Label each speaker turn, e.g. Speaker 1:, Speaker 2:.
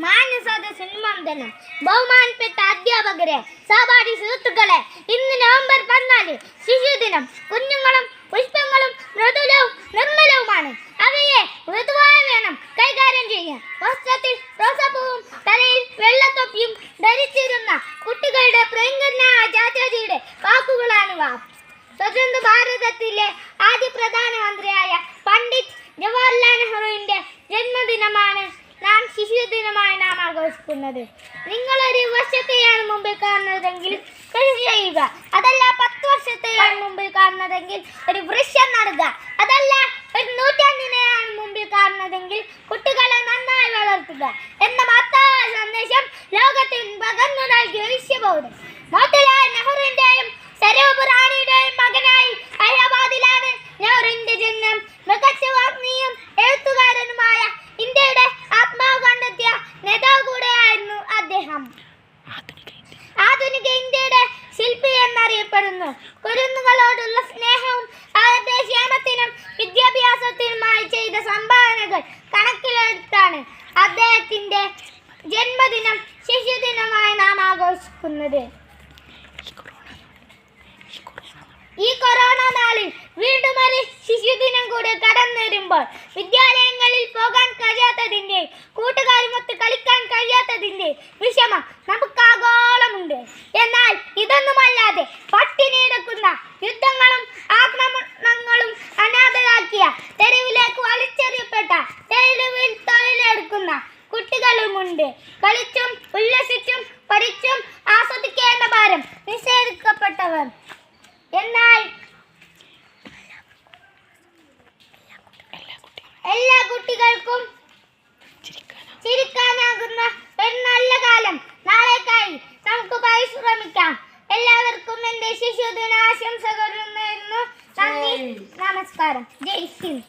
Speaker 1: മാന്യസദസ്സിനും ബഹുമാനപ്പെട്ട അധ്യാപകരെ, സഹപാഠി സുഹൃത്തുക്കളെ, ഇന്ന് നവംബർ 14 ശിശുദിനം. കുഞ്ഞുങ്ങളും പുഷ്പങ്ങളും മൃദുലവും നിർമ്മലവുമാണ്. അവയെ മൃദുവായി വേണം കൈകാര്യം ചെയ്യാൻ. വസ്ത്രത്തിൽ റോസാപ്പൂവും തലയിൽ വെള്ളത്തൊപ്പിയും ധരിച്ചിരുന്ന കുട്ടികളുടെ പ്രിയങ്കരനായ ചാച്ചാജിയുടെ വാക്കുകളാണിവ. സ്വതന്ത്ര ഭാരതത്തിലെ ആദ്യ പ്രധാനമന്ത്രിയായ പണ്ഡിറ്റ് ജവഹർലാൽ നെഹ്റുവിന്റെ ജന്മദിനമാണ് നാം ശിശുദിനമായി ആഘോഷിക്കുന്നത്. നിങ്ങളൊരു വർഷത്തെയാണ് മുമ്പിൽ കാണുന്നതെങ്കിൽ കൃഷി ചെയ്യുക, അതല്ല 10 വർഷത്തെയാണ് മുമ്പിൽ കാണുന്നതെങ്കിൽ ഒരു വൃക്ഷം നടുക, അതല്ല ഒരു നൂറ്റാണ്ടിനെയാണ് മുമ്പിൽ കാണുന്നതെങ്കിൽ കുട്ടികളെ നന്നായി വളർത്തുക എന്ന മഹത്തായ സന്ദേശം ലോകത്തിൽ പകർന്നു നൽകിയ വിശ്വബോധം. മോത്തിലാൽ നെഹ്റുവിന്റെയും സരോബ് റാണിയുടെയും മകനായി ഹൈദരാബാദിലാണ് നെഹ്റുവിന്റെ ജന്മം. മികച്ച വാഗ്മിയും എഴുത്തുകാരനുമായ ഇന്ത്യയുടെ ആത്മാവ് കണ്ടെത്തിയ നേതാവ് കൂടെയായിരുന്നു അദ്ദേഹം. ആധുനിക ഇന്ത്യയുടെ ശില്പി എന്നറിയപ്പെടുന്നു. കുരുന്നുകളോടുള്ള സ്നേഹവും അവരുടെ ക്ഷേമത്തിനും വിദ്യാഭ്യാസത്തിനുമായി ചെയ്ത സംഭാവനകൾ കണക്കിലെടുത്താണ് അദ്ദേഹത്തിന്റെ ജന്മദിനം ശിശുദിനമായി നാം ആഘോഷിക്കുന്നത്. ഈ കൊറോണ നാളിൽ വീണ്ടും ഒരു ശിശുദിനം കൂടി കടന്നു വരുമ്പോൾ വിദ്യാലയങ്ങളിൽ പോകാൻ കഴിയാത്തതിന്റെ, കൂട്ടുകാരുമൊത്ത് കളിക്കാൻ കഴിയാത്തതിന്റെ വിഷമം നമുക്കാഗോളമുണ്ട്. എന്നാൽ ഇതൊന്നുമല്ലാതെ പട്ടിണി കിടക്കുന്ന, യുദ്ധങ്ങളും ആക്രമണങ്ങളും അനാഥരാക്കിയ, തെരുവിലേക്ക് വലിച്ചെറിയപ്പെട്ട, തെരുവിൽ തൊഴിലെടുക്കുന്ന കുട്ടികളുമുണ്ട്. കളിച്ചും ഉല്ലസിച്ചും പഠിച്ചും ആസ്വദിക്കേണ്ട ഭാരം നിഷേധിക്കപ്പെട്ടവർ. എന്നാൽ എല്ലാ കുട്ടികൾക്കും ചിരിക്കാനാകുന്ന ഒരു നല്ല കാലം നാളേക്കായി നമുക്ക് പരിശ്രമിക്കാം. എല്ലാവർക്കും എന്റെ ശിശുദിന ആശംസകൾ നേരുന്നു. നന്ദി, നമസ്കാരം. ജയ് ഹിന്ദ്.